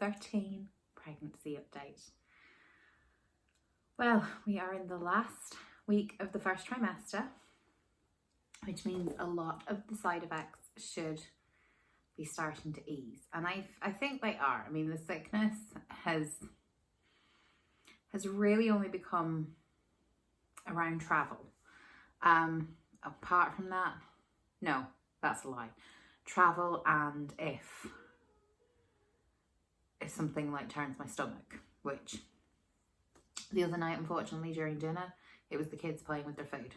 13 pregnancy update. Well, we are in the last week of the first trimester, which means a lot of the side effects should be starting to ease. And I think they are. I mean, the sickness has really only become around travel. Apart from that, no, that's a lie. Travel, and if something like turns my stomach, which the other night, unfortunately, during dinner, it was the kids playing with their food.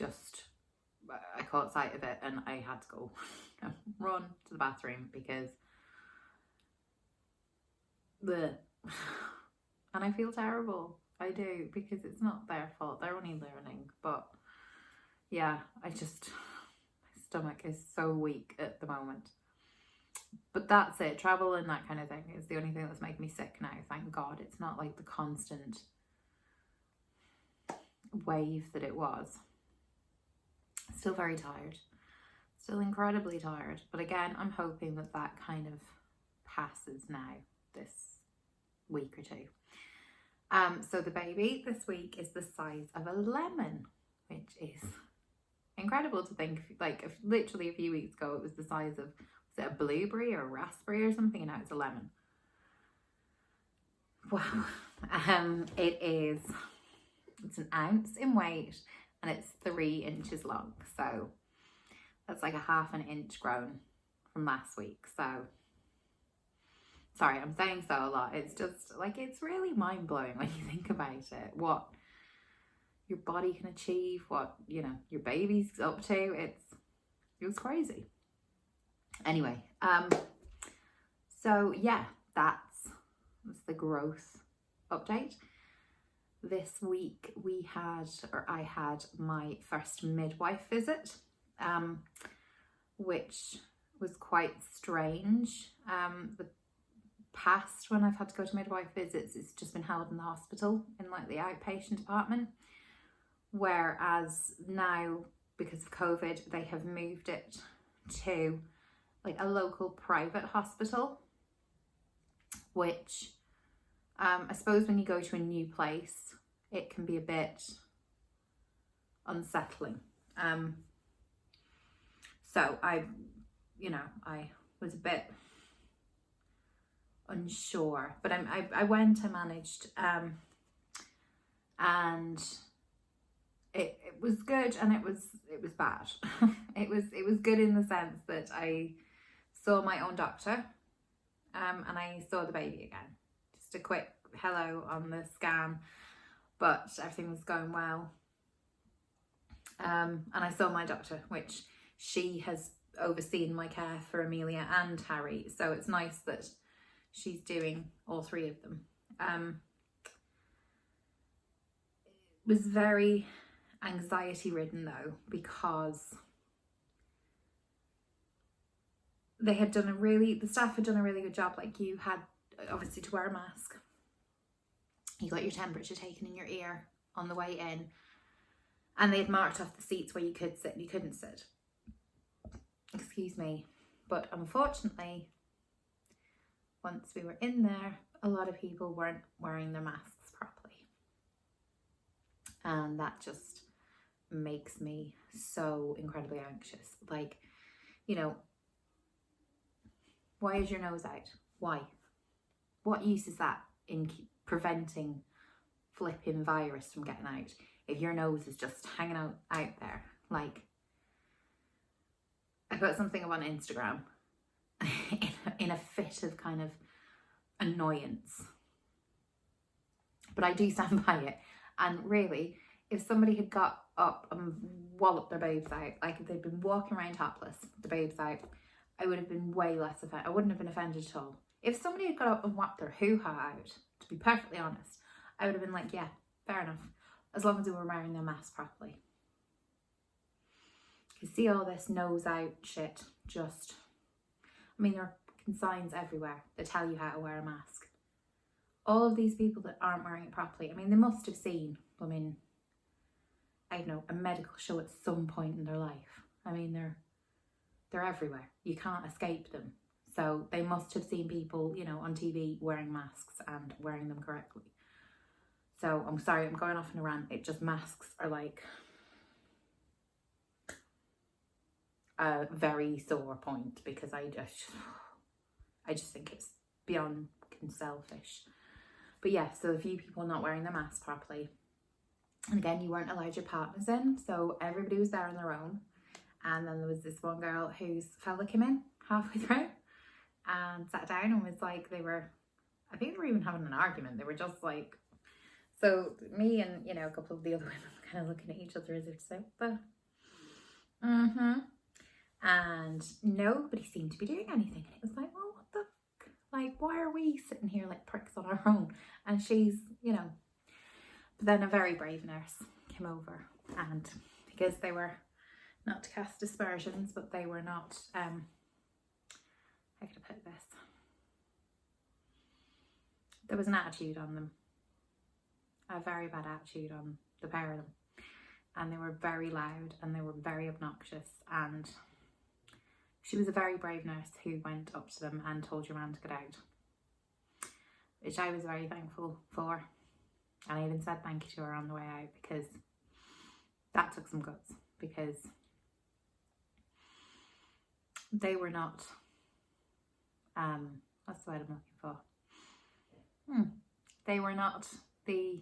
I caught sight of it and I had to go run to the bathroom because and I feel terrible. I do, because it's not their fault. They're only learning. But yeah, my stomach is so weak at the moment. But that's it. Travel and that kind of thing is the only thing that's making me sick now. Thank God it's not like the constant wave that it was. Still very tired. Still incredibly tired. But again, I'm hoping that that kind of passes now this week or two. So the baby this week is the size of a lemon, which is incredible to think. Like, literally a few weeks ago, it was the size of, was it a blueberry or a raspberry or something, and now it's a lemon. Wow. It's an ounce in weight and it's 3 inches long. So that's like a half an inch grown from last week. So sorry, I'm saying so a lot. It's just like, it's really mind blowing when you think about it. What your body can achieve, what, you know, your baby's up to. It was crazy. Anyway, so yeah, that's the growth update. This week I had my first midwife visit, which was quite strange. The past, when I've had to go to midwife visits, it's just been held in the hospital in like the outpatient department, whereas now, because of COVID, they have moved it to like a local private hospital, which I suppose when you go to a new place, it can be a bit unsettling. So I was a bit unsure, but I went, I managed, and it was good and it was bad. it was good in the sense that I saw my own doctor, and I saw the baby again. Just a quick hello on the scan, but everything was going well. And I saw my doctor, which she has overseen my care for Amelia and Harry, so it's nice that she's doing all 3 of them. It was very anxiety ridden though, because the staff had done a really good job. Like, you had obviously to wear a mask, you got your temperature taken in your ear on the way in, and they had marked off the seats where you could sit and you couldn't sit. Excuse me. But unfortunately, once we were in there, a lot of people weren't wearing their masks properly. And that just makes me so incredibly anxious. Like, you know, why is your nose out? Why? What use is that in preventing flipping virus from getting out if your nose is just hanging out there? Like, I put something up on Instagram in a fit of kind of annoyance, but I do stand by it. And really, if somebody had got up and walloped their boobs out, like if they'd been walking around topless, the boobs out, I would have been way less offended. I wouldn't have been offended at all. If somebody had got up and whacked their hoo-ha out, to be perfectly honest, I would have been like, yeah, fair enough, as long as they were wearing their mask properly. You see all this nose out shit, just, I mean, there are signs everywhere that tell you how to wear a mask. All of these people that aren't wearing it properly, I mean, they must have seen, I don't know, a medical show at some point in their life. I mean, they're everywhere. You can't escape them. So they must have seen people, you know, on TV wearing masks and wearing them correctly. So I'm sorry, I'm going off on a rant. It just, masks are like a very sore point, because I just think it's beyond selfish. But yeah, so a few people not wearing their mask properly. And again, you weren't allowed your partners in, so everybody was there on their own. And then there was this one girl whose fella came in halfway through and sat down and was like, I think they were even having an argument. They were just like, so me and, you know, a couple of the other women were kind of looking at each other as if to say, and nobody seemed to be doing anything. And it was like, well, what the fuck? Like, why are we sitting here like pricks on our own? And she's, you know, but then a very brave nurse came over, and because they were, not to cast aspersions, but they were not, how could I put this? There was an attitude on them, a very bad attitude on the pair of them. And they were very loud and they were very obnoxious. And she was a very brave nurse who went up to them and told your man to get out, which I was very thankful for. And I even said thank you to her on the way out, because that took some guts, because they were not, what's the word I'm looking for? They were not the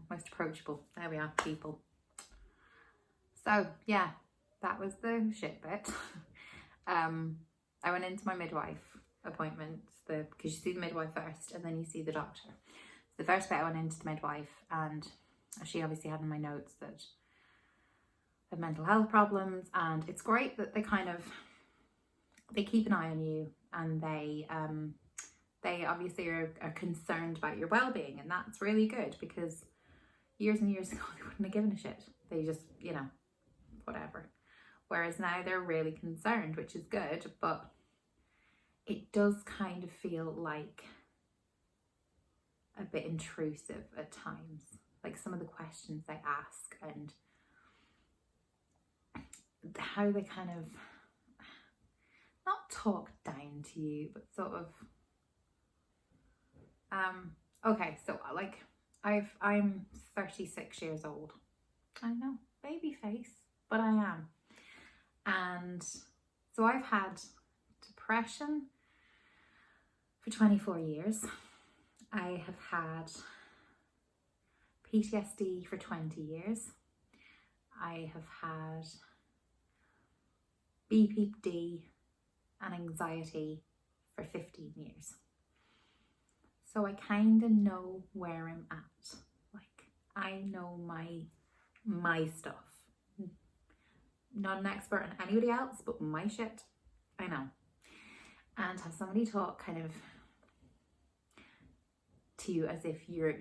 most approachable, there we are, people. So yeah, that was the shit bit. I went into my midwife appointment, because you see the midwife first and then you see the doctor. So the first bit I went into the midwife, and she obviously had in my notes that I have mental health problems, and it's great that they keep an eye on you, and they obviously are concerned about your well-being, and that's really good, because years and years ago they wouldn't have given a shit. They just, you know, whatever. Whereas now they're really concerned, which is good, but it does kind of feel like a bit intrusive at times. Like some of the questions they ask and how they kind of not talk down to you, but sort of okay, so like I'm 36 years old. I know, baby face, but I am. And so I've had depression for 24 years. I have had PTSD for 20 years. I have had BPD and anxiety for 15 years. So I kind of know where I'm at. Like, I know my stuff. Not an expert on anybody else, but my shit, I know. And have somebody talk kind of to you as if you're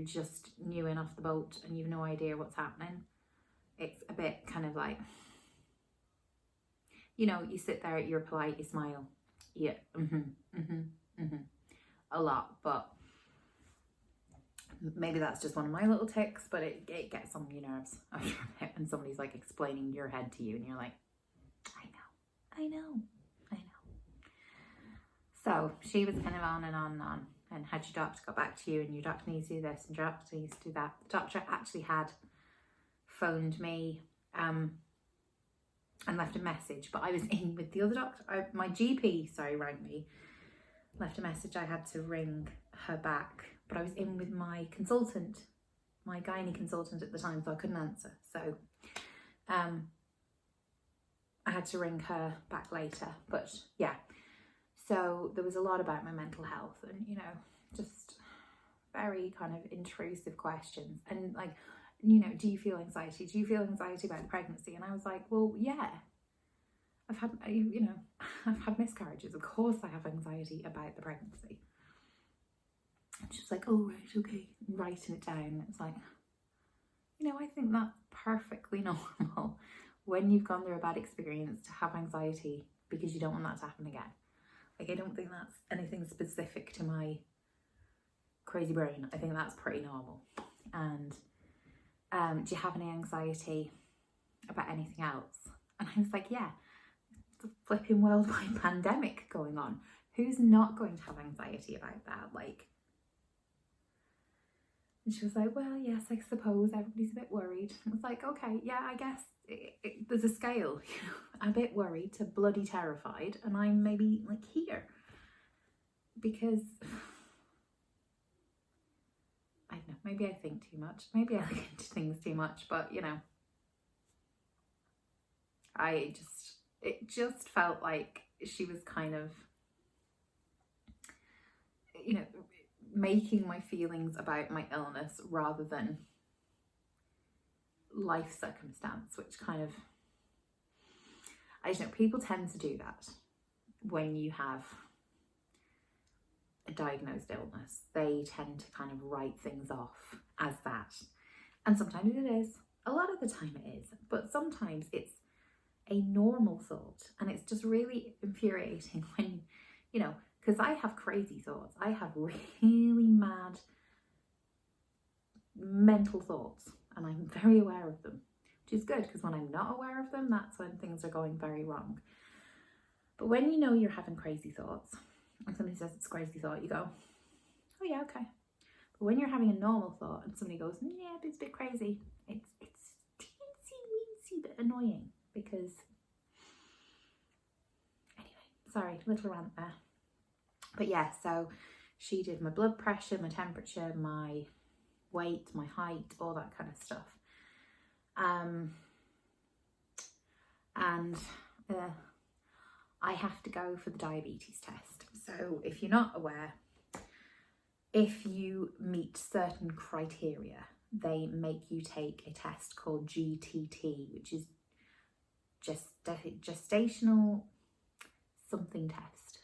just new in off the boat and you've no idea what's happening. It's a bit kind of like, you know, you sit there, you're polite, you smile. Yeah, a lot, but maybe that's just one of my little tics, but it gets on your nerves after a bit when somebody's like explaining your head to you and you're like, I know. So she was kind of on and on and on, and had your doctor got back to you, and your doctor needs to do this and your doctor needs to do that. The doctor actually had phoned me and left a message, but I was in with the other doctor. My GP, rang me, left a message. I had to ring her back, but I was in with my consultant, my gynae consultant at the time, so I couldn't answer. So I had to ring her back later. But yeah, so there was a lot about my mental health, and, you know, just very kind of intrusive questions. And like, you know, do you feel anxiety? Do you feel anxiety about the pregnancy? And I was like, well, yeah, I've had miscarriages. Of course I have anxiety about the pregnancy. And she's like, oh, right, okay, writing it down. It's like, you know, I think that's perfectly normal when you've gone through a bad experience to have anxiety, because you don't want that to happen again. Like, I don't think that's anything specific to my crazy brain. I think that's pretty normal. And do you have any anxiety about anything else? And I was like, yeah, it's a flipping worldwide pandemic going on. Who's not going to have anxiety about that? Like, and she was like, well, yes, I suppose everybody's a bit worried. I was like, okay, yeah, I guess there's a scale, you know, I'm a bit worried to bloody terrified, and I'm maybe like here because I don't know, maybe I think too much, maybe I look into things too much, but you know, it just felt like she was kind of, you know, making my feelings about my illness rather than life circumstance, which kind of, I don't know, people tend to do that when you have a diagnosed illness. They tend to kind of write things off as that. And sometimes it is, a lot of the time it is, but sometimes it's a normal thought, and it's just really infuriating when, you know, because I have crazy thoughts. I have really mad mental thoughts, and I'm very aware of them, which is good, because when I'm not aware of them, that's when things are going very wrong. But when you know you're having crazy thoughts, and somebody says it's a crazy thought, you go, oh yeah, okay. But when you're having a normal thought and somebody goes, yeah, but it's a bit crazy, it's teensy weensy bit annoying, because anyway, sorry, little rant there. But yeah, so she did my blood pressure, my temperature, my weight, my height, all that kind of stuff. And I have to go for the diabetes test. So if you're not aware, if you meet certain criteria, they make you take a test called GTT, which is gestational something test.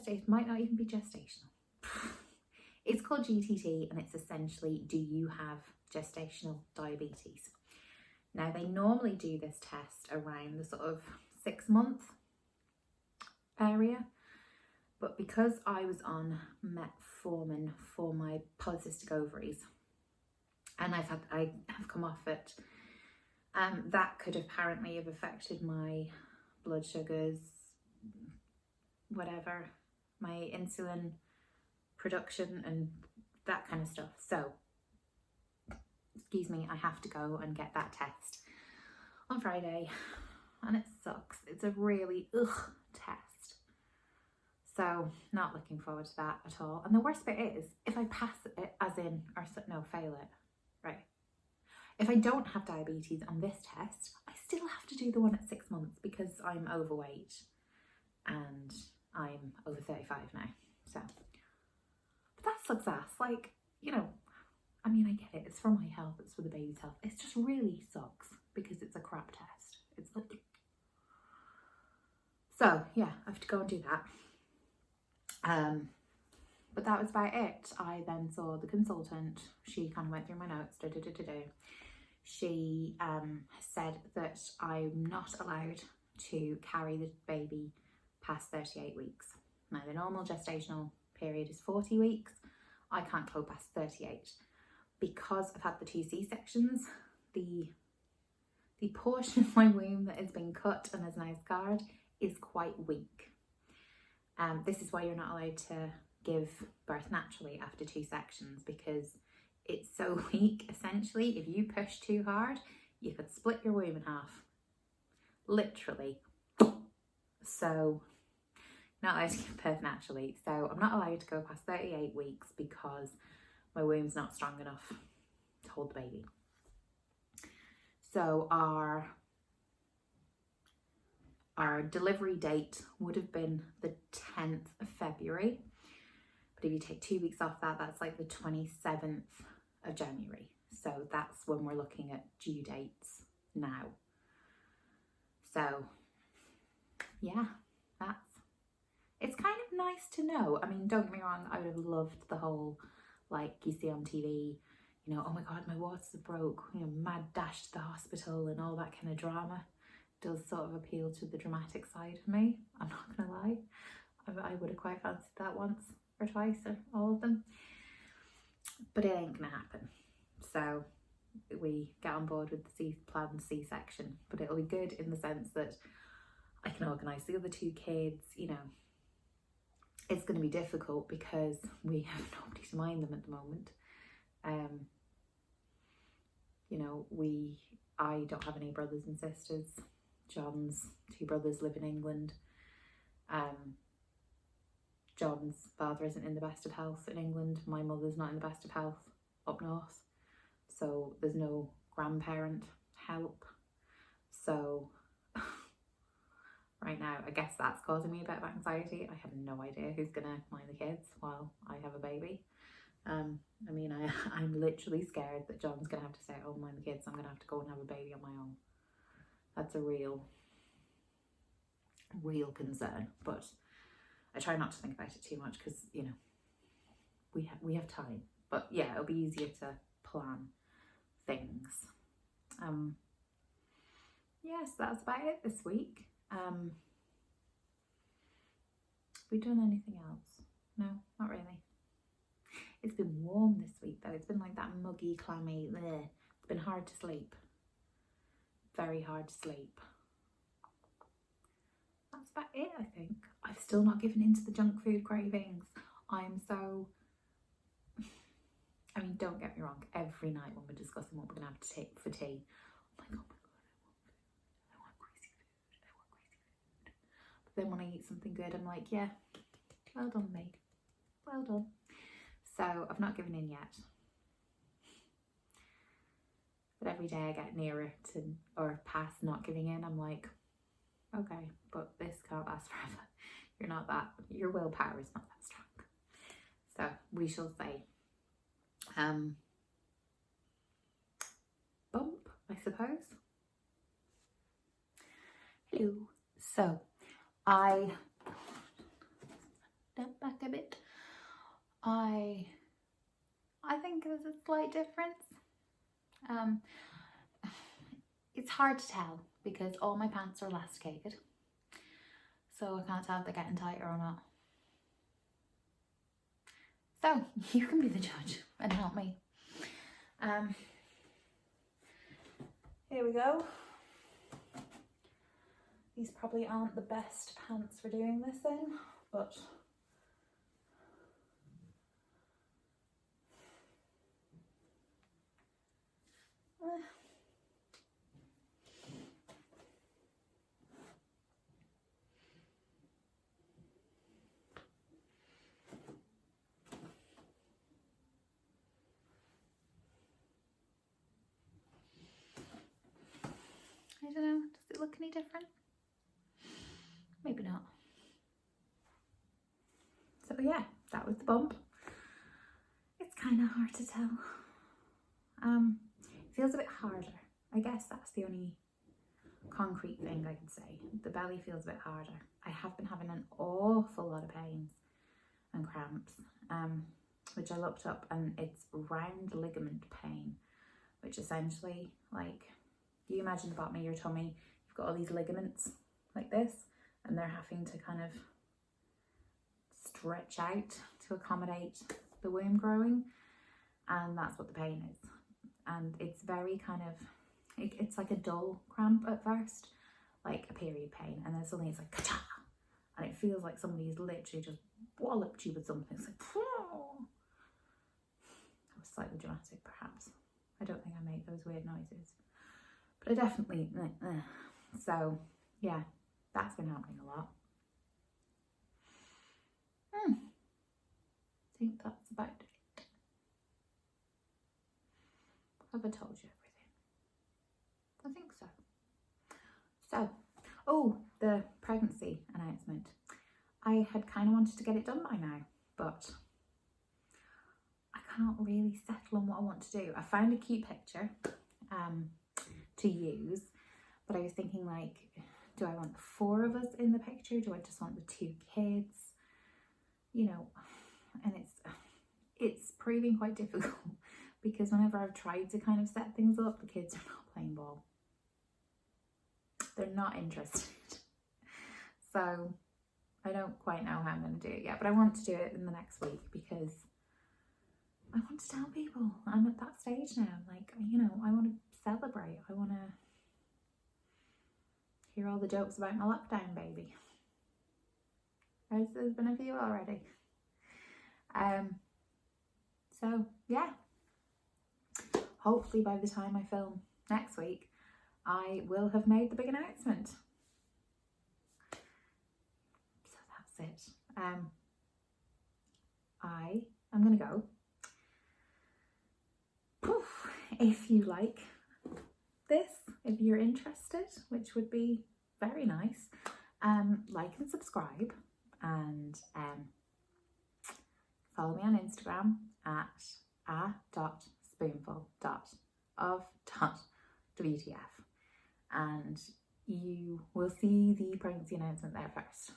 It might not even be gestational. It's called GTT, and it's essentially, do you have gestational diabetes? Now, they normally do this test around the sort of 6-month area, but because I was on metformin for my polycystic ovaries, and I have come off it, that could apparently have affected my blood sugars, whatever, my insulin production and that kind of stuff. So, excuse me, I have to go and get that test on Friday, and it sucks. It's a really test. So, not looking forward to that at all. And the worst bit is, if I pass it, fail it, right? If I don't have diabetes on this test, I still have to do the one at 6 months because I'm overweight and I'm over 35 now. So, but that sucks ass. Like, you know, I mean, I get it. It's for my health. It's for the baby's health. It just really sucks because it's a crap test. It's like, so yeah, I have to go and do that. But that was about it. I then saw the consultant. She kind of went through my notes. She said that I'm not allowed to carry the baby past 38 weeks. Now, the normal gestational period is 40 weeks. I can't go past 38. Because I've had the 2 C-sections, the portion of my womb that has been cut and is now scarred is quite weak. This is why you're not allowed to give birth naturally after 2 sections, because it's so weak. Essentially, if you push too hard, you could split your womb in half. Literally. So, not allowed to give birth naturally. So I'm not allowed to go past 38 weeks because my womb's not strong enough to hold the baby. So our delivery date would have been the 10th of February. But if you take 2 weeks off that, that's like the 27th of January. So that's when we're looking at due dates now. So yeah, it's kind of nice to know. I mean, don't get me wrong, I would have loved the whole, like you see on TV, you know, oh my God, my waters are broke, you know, mad dash to the hospital and all that kind of drama. Does sort of appeal to the dramatic side of me, I'm not gonna lie. I would have quite fancied that once or twice, or all of them. But it ain't gonna happen. So we get on board with the planned C-section, but it'll be good in the sense that I can organise the other 2 kids, you know. It's going to be difficult because we have nobody to mind them at the moment. You know, I don't have any brothers and sisters. John's 2 brothers live in England. John's father isn't in the best of health in England. My mother's not in the best of health up north. So there's no grandparent help. So right now, I guess that's causing me a bit of anxiety. I have no idea who's gonna mind the kids while I have a baby. I mean, I'm literally scared that John's gonna have to stay at home and mind the kids. I'm gonna have to go and have a baby on my own. That's a real concern, but I try not to think about it too much because, you know, we have time. But yeah, it'll be easier to plan things. Yes, that's about it this week. We done anything else? No, not really. It's been warm this week though. It's been like that muggy, clammy, bleh. It's been hard to sleep. Very hard to sleep. That's about it, I think. I've still not given in to the junk food cravings. I'm so... I mean, don't get me wrong. Every night when we're discussing what we're going to have to take for tea, I'm like, oh my God, I want crazy food. I want crazy food. But then when I eat something good, I'm like, yeah, well done, me. Well done. So I've not given in yet. But every day I get nearer to, or past not giving in, I'm like, okay, but this can't last forever. You're not that, your willpower is not that strong. So we shall say. Bump, I suppose. Hello. So I step back a bit. I think there's a slight difference. It's hard to tell because all my pants are elasticated, so I can't tell if they're getting tighter or not. So you can be the judge and help me. Here we go. These probably aren't the best pants for doing this in, but I don't know, does it look any different? Maybe not. So yeah, that was the bump. It's kind of hard to tell. It feels a bit harder. I guess that's the only concrete thing I could say. The belly feels a bit harder. I have been having an awful lot of pains and cramps, which I looked up, and it's round ligament pain, which essentially, like, you imagine the bottom of your tummy, you've got all these ligaments like this, and they're having to kind of stretch out to accommodate the womb growing, and that's what the pain is. And it's very kind of, it's like a dull cramp at first, like a period pain, and then suddenly it's like ka-cha, and it feels like somebody's literally just walloped you with something. It's like, whoa. That was slightly dramatic perhaps. I don't think I make those weird noises, but I definitely, so yeah, that's been happening a lot. I think that's about it. Have I told you everything? I think so. So, oh, the pregnancy announcement. I had kind of wanted to get it done by now, but I can't really settle on what I want to do. I found a cute picture to use, but I was thinking, like, do I want the 4 of us in the picture? Do I just want the 2 kids? You know, and it's proving quite difficult because whenever I've tried to kind of set things up, the kids are not playing ball. They're not interested. So I don't quite know how I'm going to do it yet, but I want to do it in the next week because I want to tell people. I'm at that stage now. Like, you know, I want to celebrate. I want to, hear all the jokes about my lockdown baby. There's been a few already. So yeah, hopefully by the time I film next week, I will have made the big announcement. So that's it. I am gonna go. Poof. If you like this, if you're interested, which would be very nice, like and subscribe, and follow me on Instagram at a.spoonful.of.wtf, and you will see the pregnancy announcement there first.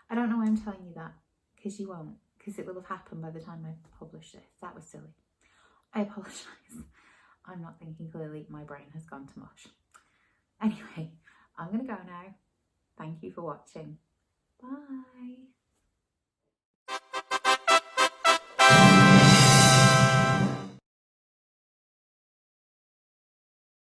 I don't know why I'm telling you that, because you won't, because it will have happened by the time I publish this. That was silly. I apologise. I'm not thinking clearly. My brain has gone to mush. Anyway, I'm going to go now. Thank you for watching. Bye.